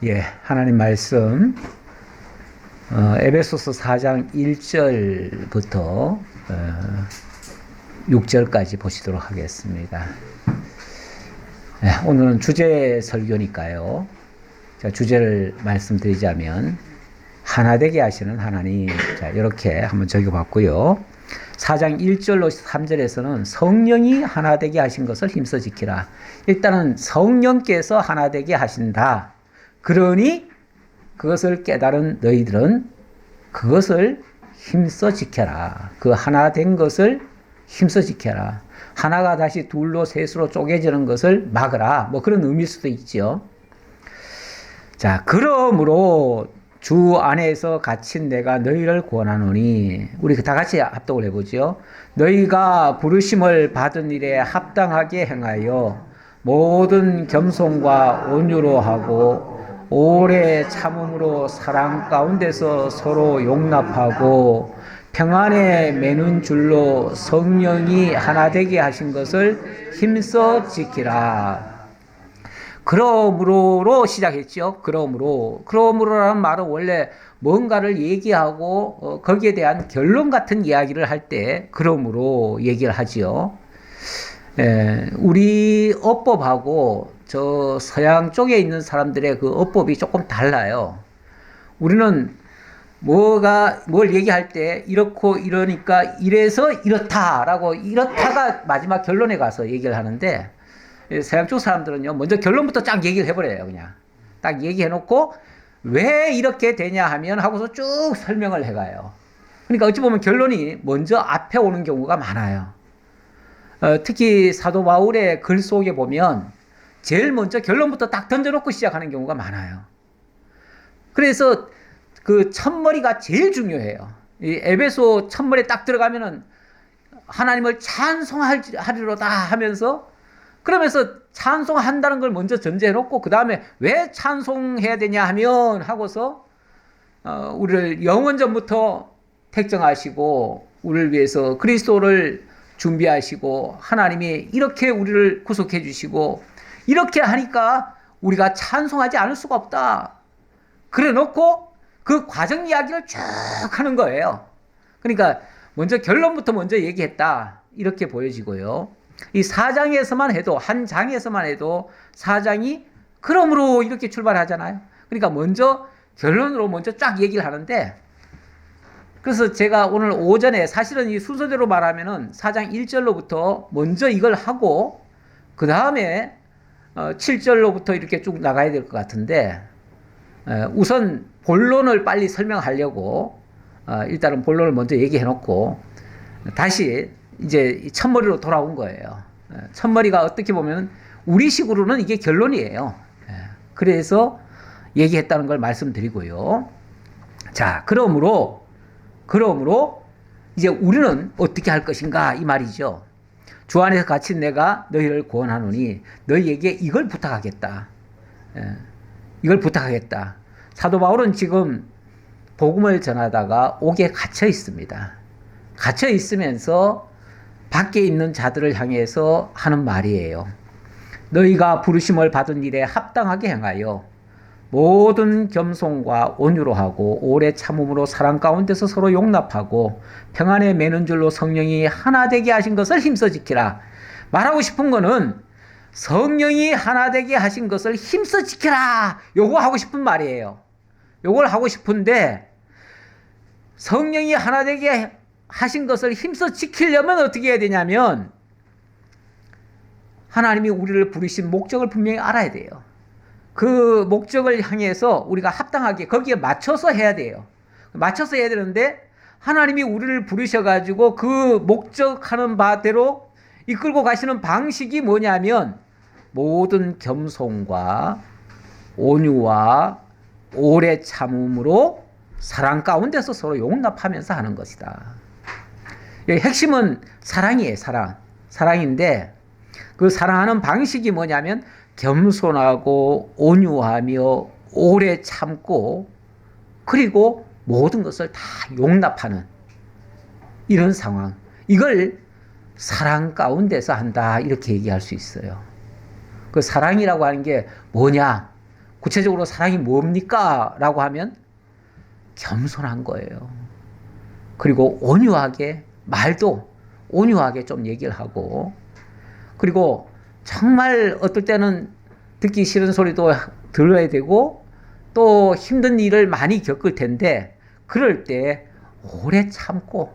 예, 하나님 말씀, 에베소서 4장 1절부터 6절까지 보시도록 하겠습니다. 예, 오늘은 주제 설교니까요. 자, 주제를 말씀드리자면, 하나 되게 하시는 하나님. 자, 이렇게 한번 적어봤고요. 4장 1절로 3절에서는 성령이 하나 되게 하신 것을 힘써 지키라. 일단은 성령께서 하나 되게 하신다. 그러니 그것을 깨달은 너희들은 그것을 힘써 지켜라. 그 하나 된 것을 힘써 지켜라. 하나가 다시 둘로 셋으로 쪼개지는 것을 막으라. 뭐 그런 의미일 수도 있죠. 자, 그러므로 주 안에서 갇힌 내가 너희를 구원하노니, 우리 다 같이 합독을 해보죠. 너희가 부르심을 받은 일에 합당하게 행하여 모든 겸손과 온유로 하고 오래 참음으로 사랑 가운데서 서로 용납하고 평안에 매는 줄로 성령이 하나 되게 하신 것을 힘써 지키라. 그러므로로 시작했죠. 그러므로라는 말은 원래 뭔가를 얘기하고 거기에 대한 결론 같은 이야기를 할 때 그러므로 얘기를 하지요. 우리 어법하고 저 서양 쪽에 있는 사람들의 그 어법이 조금 달라요. 우리는 뭘 얘기할 때 이렇고 이러니까 이래서 이렇다라고, 이렇다가 마지막 결론에 가서 얘기를 하는데, 서양 쪽 사람들은요, 먼저 결론부터 쫙 얘기를 해버려요. 그냥 딱 얘기해놓고 왜 이렇게 되냐 하면 하고서 쭉 설명을 해가요. 그러니까 어찌 보면 결론이 먼저 앞에 오는 경우가 많아요. 특히 사도 바울의 글 속에 보면 제일 먼저 결론부터 딱 던져놓고 시작하는 경우가 많아요. 그래서 그 첫머리가 제일 중요해요. 이 에베소 첫머리에 딱 들어가면은 하나님을 찬송하리로다 하면서, 그러면서 찬송한다는 걸 먼저 전제해놓고 그 다음에 왜 찬송해야 되냐 하면 하고서 우리를 영원전부터 택정하시고 우리를 위해서 그리스도를 준비하시고 하나님이 이렇게 우리를 구속해 주시고 이렇게 하니까 우리가 찬송하지 않을 수가 없다. 그래 놓고 그 과정 이야기를 쭉 하는 거예요. 그러니까 먼저 결론부터 먼저 얘기했다. 이렇게 보여지고요. 이 4장에서만 해도, 한 장에서만 해도 4장이 그러므로 이렇게 출발하잖아요. 그러니까 먼저 결론으로 먼저 쫙 얘기를 하는데, 그래서 제가 오늘 오전에 사실은 이 순서대로 말하면은 4장 1절로부터 먼저 이걸 하고 그 다음에 7절로부터 이렇게 쭉 나가야 될 것 같은데, 우선 본론을 빨리 설명하려고 일단은 본론을 먼저 얘기해 놓고 다시 이제 첫머리로 돌아온 거예요. 첫머리가 어떻게 보면 우리식으로는 이게 결론이에요. 그래서 얘기했다는 걸 말씀드리고요. 자, 그러므로 이제 우리는 어떻게 할 것인가 이 말이죠. 주 안에서 갇힌 내가 너희를 구원하노니 너희에게 이걸 부탁하겠다. 이걸 부탁하겠다. 사도 바울은 지금 복음을 전하다가 옥에 갇혀 있습니다. 갇혀 있으면서 밖에 있는 자들을 향해서 하는 말이에요. 너희가 부르심을 받은 일에 합당하게 행하여 모든 겸손과 온유로 하고 오래 참음으로 사랑 가운데서 서로 용납하고 평안에 매는 줄로 성령이 하나 되게 하신 것을 힘써 지키라. 말하고 싶은 거는 성령이 하나 되게 하신 것을 힘써 지키라. 요거 하고 싶은 말이에요. 요걸 하고 싶은데 성령이 하나 되게 하신 것을 힘써 지키려면 어떻게 해야 되냐면 하나님이 우리를 부르신 목적을 분명히 알아야 돼요. 그 목적을 향해서 우리가 합당하게 거기에 맞춰서 해야 돼요. 맞춰서 해야 되는데 하나님이 우리를 부르셔가지고 그 목적하는 바대로 이끌고 가시는 방식이 뭐냐면 모든 겸손과 온유와 오래 참음으로 사랑 가운데서 서로 용납하면서 하는 것이다. 핵심은 사랑이에요. 사랑인데 그 사랑하는 방식이 뭐냐면 겸손하고 온유하며 오래 참고 그리고 모든 것을 다 용납하는 이런 상황. 이걸 사랑 가운데서 한다 이렇게 얘기할 수 있어요. 그 사랑이라고 하는 게 뭐냐? 구체적으로 사랑이 뭡니까? 라고 하면 겸손한 거예요. 그리고 온유하게, 말도 온유하게 좀 얘기를 하고, 그리고 정말 어떨 때는 듣기 싫은 소리도 들어야 되고, 또 힘든 일을 많이 겪을 텐데, 그럴 때 오래 참고,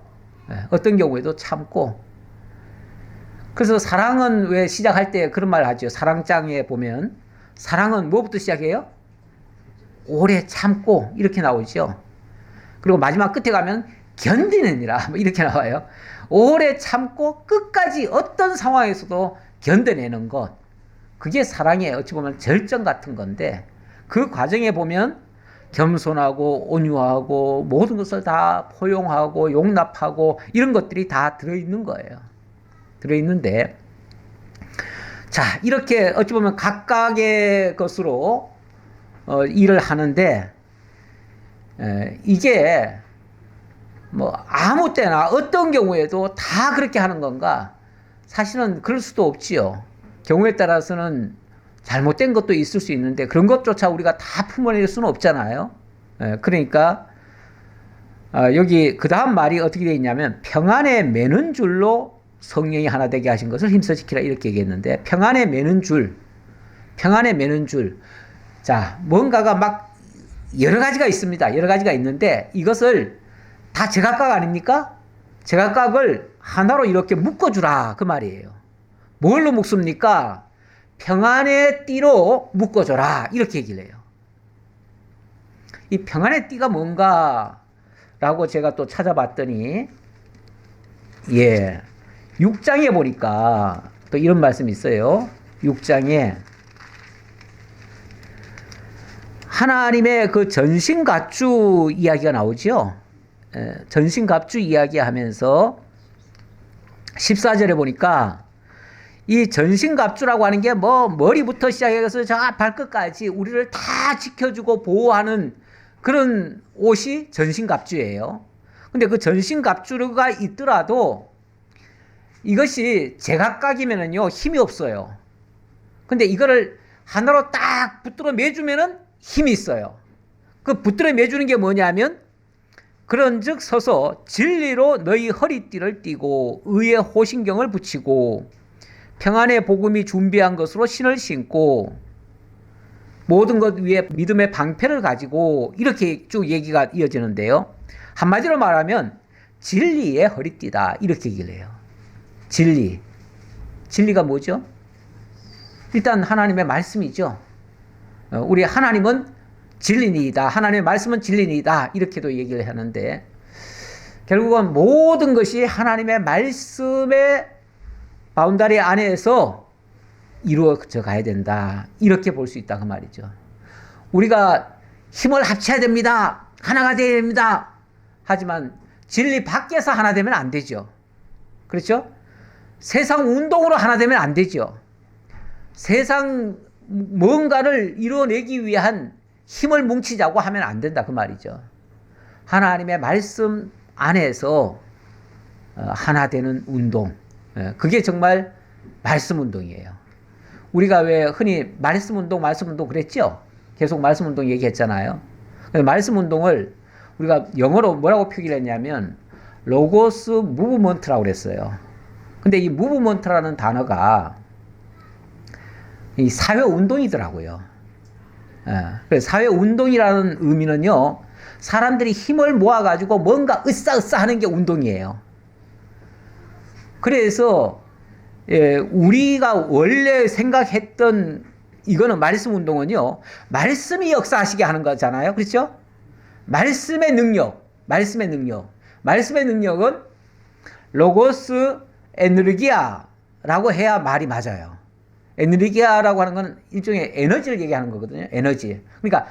어떤 경우에도 참고. 그래서 사랑은 왜 시작할 때 그런 말 하죠. 사랑장에 보면 사랑은 뭐부터 시작해요? 오래 참고 이렇게 나오죠. 그리고 마지막 끝에 가면 견디느니라 이렇게 나와요. 오래 참고 끝까지 어떤 상황에서도 견뎌내는 것. 그게 사랑의 어찌 보면 절정 같은 건데, 그 과정에 보면 겸손하고 온유하고 모든 것을 다 포용하고 용납하고 이런 것들이 다 들어있는 거예요. 들어있는데, 자, 이렇게 어찌 보면 각각의 것으로 일을 하는데, 이게 뭐 아무 때나 어떤 경우에도 다 그렇게 하는 건가? 사실은 그럴 수도 없지요. 경우에 따라서는 잘못된 것도 있을 수 있는데 그런 것조차 우리가 다 품어낼 수는 없잖아요. 그러니까 여기 그 다음 말이 어떻게 되어 있냐면, 평안에 매는 줄로 성령이 하나 되게 하신 것을 힘써 지키라 이렇게 얘기했는데, 평안에 매는 줄, 평안에 매는 줄. 자, 뭔가가 막 여러 가지가 있습니다. 여러 가지가 있는데 이것을 다 제각각 아닙니까? 제각각을 하나로 이렇게 묶어주라 그 말이에요. 뭘로 묶습니까? 평안의 띠로 묶어줘라 이렇게 얘기를 해요. 이 평안의 띠가 뭔가 라고 제가 또 찾아봤더니, 6장에 보니까 또 이런 말씀이 있어요. 6장에 하나님의 그 전신갑주 이야기가 나오죠. 전신갑주 이야기 하면서 14절에 보니까 이 전신갑주라고 하는 게 뭐 머리부터 시작해서 저 발끝까지 우리를 다 지켜주고 보호하는 그런 옷이 전신갑주예요. 근데 그 전신갑주가 있더라도 이것이 제각각이면은요 힘이 없어요. 근데 이거를 하나로 딱 붙들어 매주면은 힘이 있어요. 그 붙들어 매주는 게 뭐냐면, 그런즉 서서 진리로 너희 허리띠를 띠고 의의 호신경을 붙이고 평안의 복음이 준비한 것으로 신을 신고 모든 것 위에 믿음의 방패를 가지고, 이렇게 쭉 얘기가 이어지는데요. 한마디로 말하면 진리의 허리띠다 이렇게 얘기를 해요. 진리. 진리가 뭐죠? 일단 하나님의 말씀이죠. 우리 하나님은 진리니이다. 하나님의 말씀은 진리니이다. 이렇게도 얘기를 하는데, 결국은 모든 것이 하나님의 말씀의 바운다리 안에서 이루어져 가야 된다. 이렇게 볼 수 있다 그 말이죠. 우리가 힘을 합쳐야 됩니다. 하나가 되어야 됩니다. 하지만 진리 밖에서 하나 되면 안 되죠. 그렇죠? 세상 운동으로 하나 되면 안 되죠. 세상 뭔가를 이뤄내기 위한 힘을 뭉치자고 하면 안 된다 그 말이죠. 하나님의 말씀 안에서 하나 되는 운동, 그게 정말 말씀 운동이에요. 우리가 왜 흔히 말씀 운동 그랬죠? 계속 말씀 운동 얘기했잖아요. 말씀 운동을 우리가 영어로 뭐라고 표기를 했냐면 로고스 무브먼트라고 그랬어요. 근데 이 무브먼트라는 단어가 이 사회 운동이더라고요. 사회 운동이라는 의미는요, 사람들이 힘을 모아가지고 뭔가 으쌰으쌰 하는 게 운동이에요. 그래서 우리가 원래 생각했던 이거는 말씀 운동은요, 말씀이 역사하시게 하는 거잖아요. 그렇죠? 말씀의 능력은 로고스 에너기아라고 해야 말이 맞아요. 에너기아라고 하는 건 일종의 에너지를 얘기하는 거거든요. 에너지. 그러니까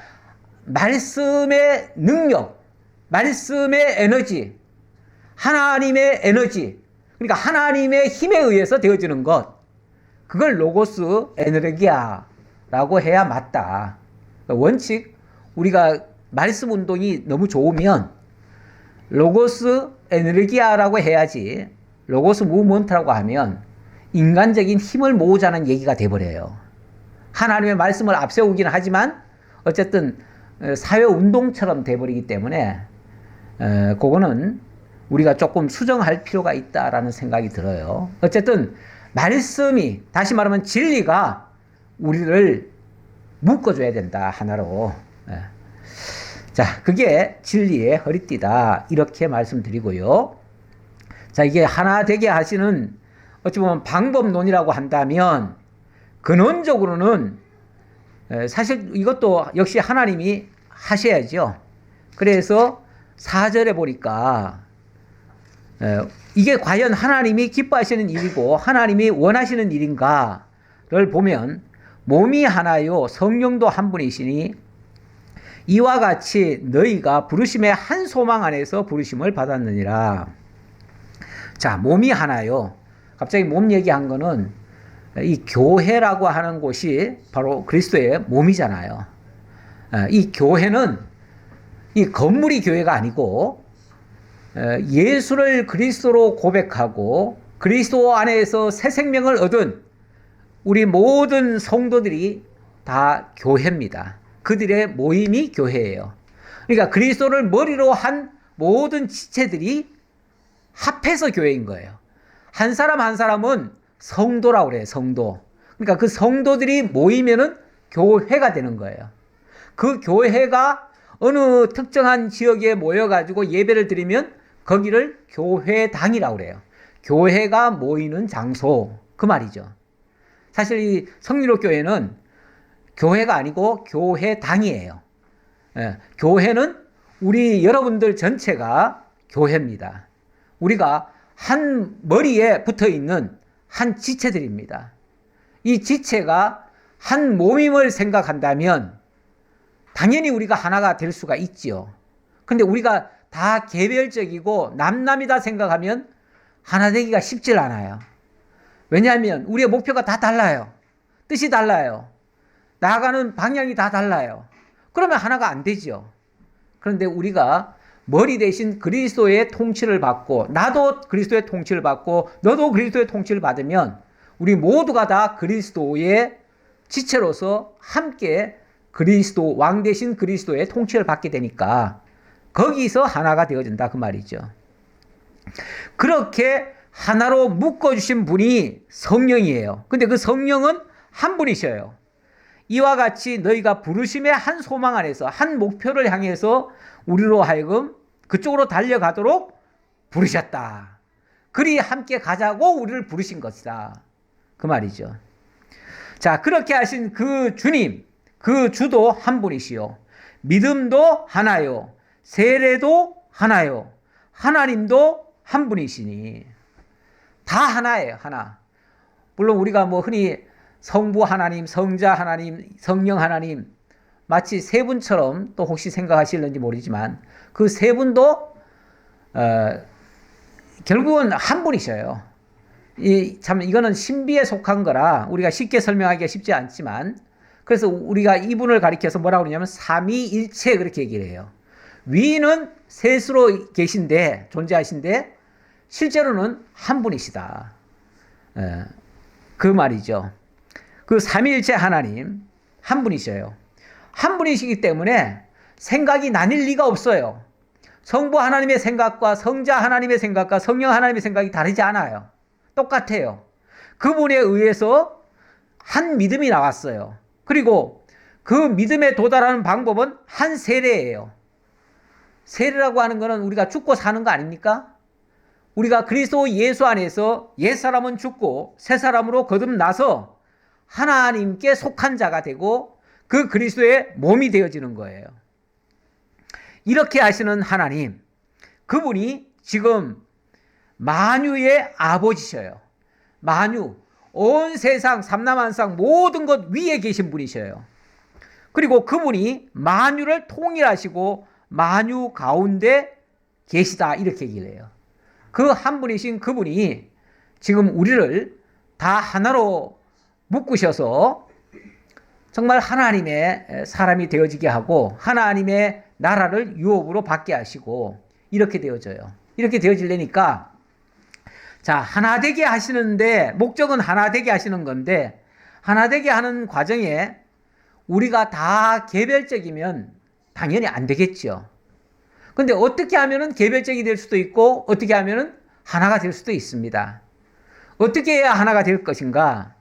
말씀의 능력, 말씀의 에너지, 하나님의 에너지, 그러니까 하나님의 힘에 의해서 되어지는 것, 그걸 로고스 에너기아라고 해야 맞다. 원칙 우리가 말씀 운동이 너무 좋으면 로고스 에너기아라고 해야지, 로고스 무브먼트라고 하면 인간적인 힘을 모으자는 얘기가 돼버려요. 하나님의 말씀을 앞세우기는 하지만 어쨌든 사회운동처럼 돼버리기 때문에 그거는 우리가 조금 수정할 필요가 있다라는 생각이 들어요. 어쨌든 말씀이, 다시 말하면 진리가 우리를 묶어줘야 된다, 하나로. 자, 그게 진리의 허리띠다, 이렇게 말씀드리고요. 자, 이게 하나 되게 하시는 어찌 보면 방법론이라고 한다면 근원적으로는 사실 이것도 역시 하나님이 하셔야죠. 그래서 4절에 보니까 이게 과연 하나님이 기뻐하시는 일이고 하나님이 원하시는 일인가를 보면, 몸이 하나요 성령도 한 분이시니 이와 같이 너희가 부르심의 한 소망 안에서 부르심을 받았느니라. 자, 몸이 하나요. 갑자기 몸 얘기한 거는 이 교회라고 하는 곳이 바로 그리스도의 몸이잖아요. 이 교회는 이 건물이 교회가 아니고 예수를 그리스도로 고백하고 그리스도 안에서 새 생명을 얻은 우리 모든 성도들이 다 교회입니다. 그들의 모임이 교회예요. 그러니까 그리스도를 머리로 한 모든 지체들이 합해서 교회인 거예요. 한 사람 한 사람은 성도라고 그래요. 성도. 그러니까 그 성도들이 모이면은 교회가 되는 거예요. 그 교회가 어느 특정한 지역에 모여가지고 예배를 드리면 거기를 교회당이라고 그래요. 교회가 모이는 장소, 그 말이죠. 사실 이 성리로교회는 교회가 아니고 교회당이에요. 교회는 우리 여러분들 전체가 교회입니다. 우리가 한 머리에 붙어 있는 한 지체들입니다. 이 지체가 한 몸임을 생각한다면 당연히 우리가 하나가 될 수가 있지요. 근데 우리가 다 개별적이고 남남이다 생각하면 하나 되기가 쉽질 않아요. 왜냐하면 우리의 목표가 다 달라요. 뜻이 달라요. 나아가는 방향이 다 달라요. 그러면 하나가 안 되죠. 그런데 우리가 머리 대신 그리스도의 통치를 받고, 나도 그리스도의 통치를 받고 너도 그리스도의 통치를 받으면 우리 모두가 다 그리스도의 지체로서 함께 그리스도, 왕 대신 그리스도의 통치를 받게 되니까 거기서 하나가 되어진다, 그 말이죠. 그렇게 하나로 묶어주신 분이 성령이에요. 근데 그 성령은 한 분이셔요. 이와 같이 너희가 부르심의 한 소망 안에서, 한 목표를 향해서 우리로 하여금 그쪽으로 달려가도록 부르셨다. 그리 함께 가자고 우리를 부르신 것이다, 그 말이죠. 자, 그렇게 하신 그 주님, 그 주도 한 분이시요, 믿음도 하나요, 세례도 하나요, 하나님도 한 분이시니 다 하나예요. 하나. 물론 우리가 뭐 흔히 성부 하나님, 성자 하나님, 성령 하나님, 마치 세 분처럼 또 혹시 생각하실는지 모르지만 그 세 분도 결국은 한 분이셔요. 참 이거는 신비에 속한 거라 우리가 쉽게 설명하기가 쉽지 않지만, 그래서 우리가 이분을 가리켜서 뭐라고 그러냐면 삼위일체, 그렇게 얘기를 해요. 위는 셋으로 계신데, 존재하신데 실제로는 한 분이시다, 그 말이죠. 그 삼위일체 하나님 한 분이셔요. 한 분이시기 때문에 생각이 나뉠 리가 없어요. 성부 하나님의 생각과 성자 하나님의 생각과 성령 하나님의 생각이 다르지 않아요. 똑같아요. 그분에 의해서 한 믿음이 나왔어요. 그리고 그 믿음에 도달하는 방법은 한 세례예요. 세례라고 하는 것은 우리가 죽고 사는 거 아닙니까? 우리가 그리스도 예수 안에서 옛사람은 죽고 새사람으로 거듭나서 하나님께 속한 자가 되고 그 그리스도의 몸이 되어지는 거예요. 이렇게 하시는 하나님, 그분이 지금 만유의 아버지셔요. 만유, 온 세상 삼라만상 모든 것 위에 계신 분이셔요. 그리고 그분이 만유를 통일하시고 만유 가운데 계시다, 이렇게 얘기를 해요. 그 한 분이신 그분이 지금 우리를 다 하나로 묶으셔서 정말 하나님의 사람이 되어지게 하고 하나님의 나라를 유업으로 받게 하시고 이렇게 되어져요. 이렇게 되어지려니까, 자, 하나 되게 하시는데, 목적은 하나 되게 하시는 건데, 하나 되게 하는 과정에 우리가 다 개별적이면 당연히 안 되겠죠. 근데 어떻게 하면은 개별적이 될 수도 있고 어떻게 하면은 하나가 될 수도 있습니다. 어떻게 해야 하나가 될 것인가?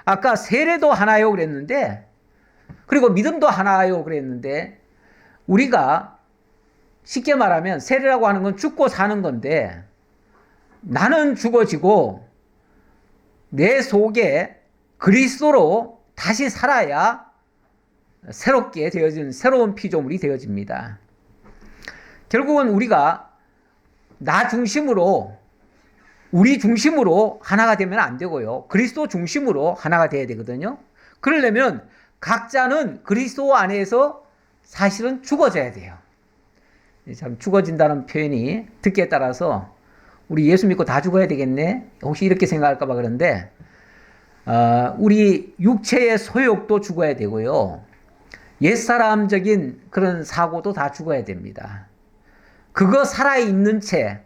아까 세례도 하나요 그랬는데 그리고 믿음도 하나요 그랬는데 우리가 쉽게 말하면 세례라고 하는 건 죽고 사는 건데 나는 죽어지고 내 속에 그리스도로 다시 살아야 새롭게 되어진 새로운 피조물이 되어집니다. 결국은 우리가 나 중심으로 우리 중심으로 하나가 되면 안 되고요. 그리스도 중심으로 하나가 돼야 되거든요. 그러려면 각자는 그리스도 안에서 사실은 죽어져야 돼요. 참 죽어진다는 표현이 듣기에 따라서 우리 예수 믿고 다 죽어야 되겠네? 혹시 이렇게 생각할까 봐 그런데 우리 육체의 소욕도 죽어야 되고요. 옛사람적인 그런 사고도 다 죽어야 됩니다. 그거 살아있는 채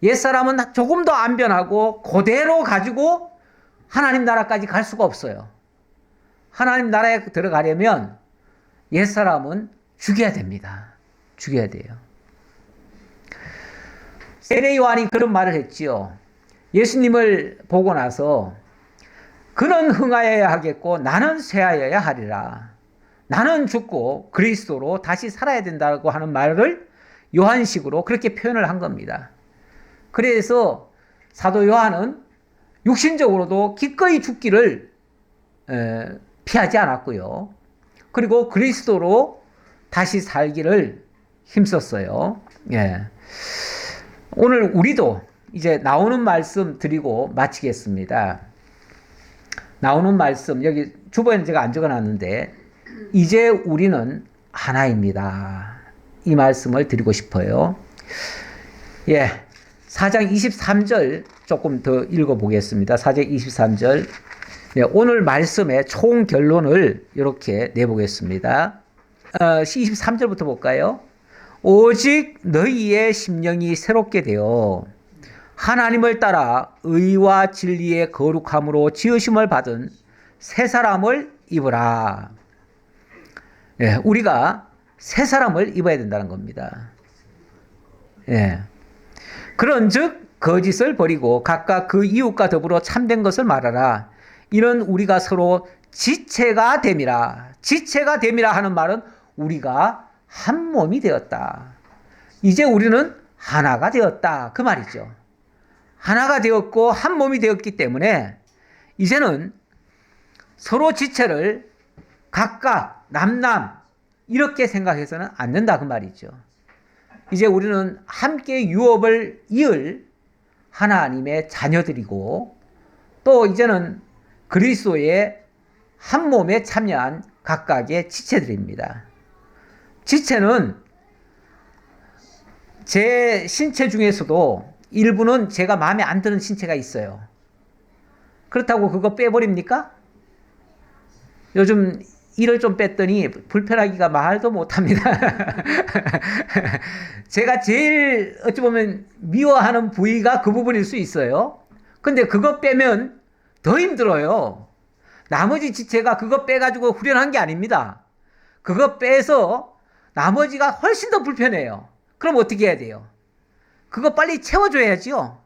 옛사람은 조금도 안 변하고 그대로 가지고 하나님 나라까지 갈 수가 없어요. 하나님 나라에 들어가려면 옛사람은 죽여야 됩니다. 죽여야 돼요. 세례 요한이 그런 말을 했지요. 예수님을 보고 나서 그는 흥하여야 하겠고 나는 쇠하여야 하리라. 나는 죽고 그리스도로 다시 살아야 된다고 하는 말을 요한식으로 그렇게 표현을 한 겁니다. 그래서 사도 요한은 육신적으로도 기꺼이 죽기를 피하지 않았고요. 그리고 그리스도로 다시 살기를 힘썼어요. 예. 오늘 우리도 이제 나오는 말씀 드리고 마치겠습니다. 나오는 말씀 여기 주보에는 제가 안 적어놨는데 이제 우리는 하나입니다. 이 말씀을 드리고 싶어요. 예, 4장 23절 조금 더 읽어보겠습니다. 4장 23절. 예, 오늘 말씀의 총 결론을 이렇게 내보겠습니다. 23절부터 볼까요? 오직 너희의 심령이 새롭게 되어 하나님을 따라 의와 진리의 거룩함으로 지으심을 받은 새 사람을 입으라. 예, 우리가 새 사람을 입어야 된다는 겁니다. 예. 그런즉 거짓을 버리고 각각 그 이웃과 더불어 참된 것을 말하라. 이는 우리가 서로 지체가 됨이라. 지체가 됨이라 하는 말은 우리가 한 몸이 되었다. 이제 우리는 하나가 되었다. 그 말이죠. 하나가 되었고 한 몸이 되었기 때문에 이제는 서로 지체를 각각 남남 이렇게 생각해서는 안 된다. 그 말이죠. 이제 우리는 함께 유업을 이을 하나님의 자녀들이고 또 이제는 그리스도의 한 몸에 참여한 각각의 지체들입니다. 지체는 제 신체 중에서도 일부는 제가 마음에 안 드는 신체가 있어요. 그렇다고 그거 빼버립니까? 요즘 이를 좀 뺐더니 불편하기가 말도 못합니다. 제가 제일 어찌 보면 미워하는 부위가 그 부분일 수 있어요. 근데 그거 빼면 더 힘들어요. 나머지 지체가 그거 빼가지고 후련한 게 아닙니다. 그거 빼서 나머지가 훨씬 더 불편해요. 그럼 어떻게 해야 돼요? 그거 빨리 채워줘야지요.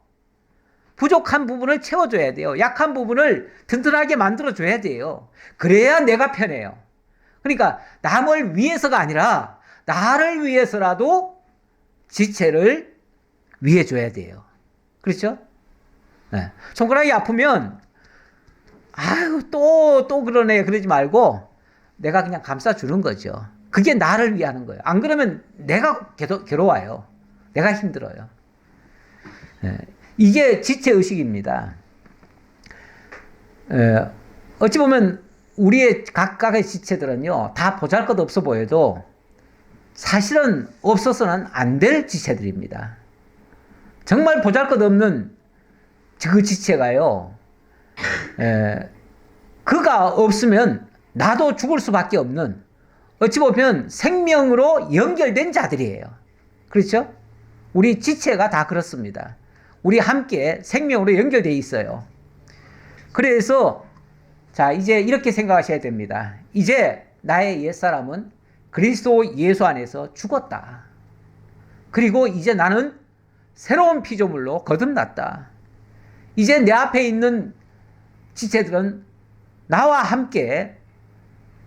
부족한 부분을 채워줘야 돼요. 약한 부분을 든든하게 만들어줘야 돼요. 그래야 내가 편해요. 그러니까 남을 위해서가 아니라 나를 위해서라도 지체를 위해줘야 돼요. 그렇죠? 네. 손가락이 아프면 아유 또 그러네 그러지 말고 내가 그냥 감싸주는 거죠. 그게 나를 위하는 거예요. 안 그러면 내가 괴로워요. 내가 힘들어요. 네. 이게 지체의식입니다. 어찌 보면 우리의 각각의 지체들은요, 다 보잘것 없어 보여도 사실은 없어서는 안 될 지체들입니다. 정말 보잘것 없는 그 지체가요, 그가 없으면 나도 죽을 수밖에 없는 어찌 보면 생명으로 연결된 자들이에요. 그렇죠? 우리 지체가 다 그렇습니다. 우리 함께 생명으로 연결되어 있어요. 그래서 자 이제 이렇게 생각하셔야 됩니다. 이제 나의 옛사람은 그리스도 예수 안에서 죽었다. 그리고 이제 나는 새로운 피조물로 거듭났다. 이제 내 앞에 있는 지체들은 나와 함께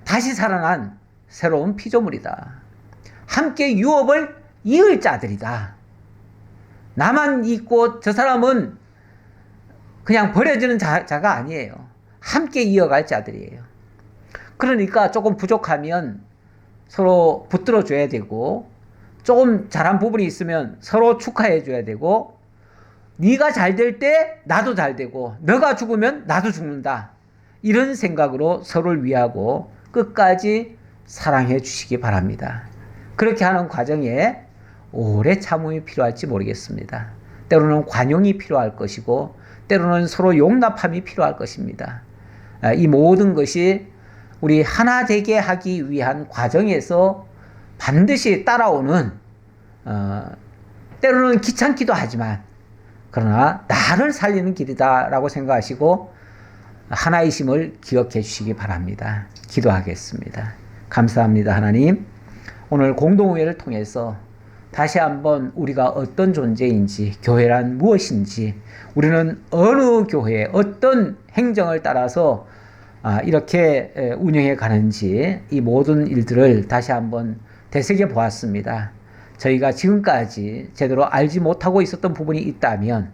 다시 살아난 새로운 피조물이다. 함께 유업을 이을 자들이다. 나만 있고 저 사람은 그냥 버려지는 자가 아니에요. 함께 이어갈 자들이에요. 그러니까 조금 부족하면 서로 붙들어 줘야 되고, 조금 잘한 부분이 있으면 서로 축하해 줘야 되고, 네가 잘 될 때 나도 잘 되고, 너가 죽으면 나도 죽는다. 이런 생각으로 서로를 위하고 끝까지 사랑해 주시기 바랍니다. 그렇게 하는 과정에 오래 참음이 필요할지 모르겠습니다. 때로는 관용이 필요할 것이고, 때로는 서로 용납함이 필요할 것입니다. 이 모든 것이 우리 하나 되게 하기 위한 과정에서 반드시 따라오는, 때로는 귀찮기도 하지만 그러나 나를 살리는 길이다라고 생각하시고 하나이심을 기억해 주시기 바랍니다. 기도하겠습니다. 감사합니다. 하나님, 오늘 공동회를 통해서 다시 한번 우리가 어떤 존재인지, 교회란 무엇인지, 우리는 어느 교회, 어떤 행정을 따라서 이렇게 운영해 가는지, 이 모든 일들을 다시 한번 되새겨 보았습니다. 저희가 지금까지 제대로 알지 못하고 있었던 부분이 있다면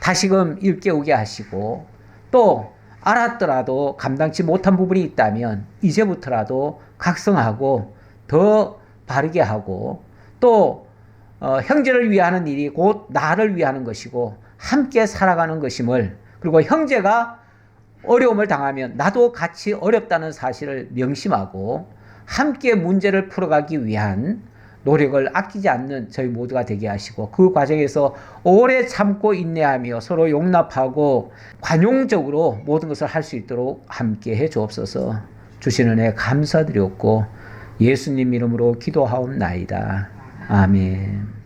다시금 일깨우게 하시고, 또 알았더라도 감당치 못한 부분이 있다면 이제부터라도 각성하고 더 바르게 하고, 또 형제를 위하는 일이 곧 나를 위하는 것이고 함께 살아가는 것임을, 그리고 형제가 어려움을 당하면 나도 같이 어렵다는 사실을 명심하고 함께 문제를 풀어가기 위한 노력을 아끼지 않는 저희 모두가 되게 하시고, 그 과정에서 오래 참고 인내하며 서로 용납하고 관용적으로 모든 것을 할 수 있도록 함께 해 주옵소서. 주시는 은혜 감사드렸고 예수님 이름으로 기도하옵나이다. 아멘.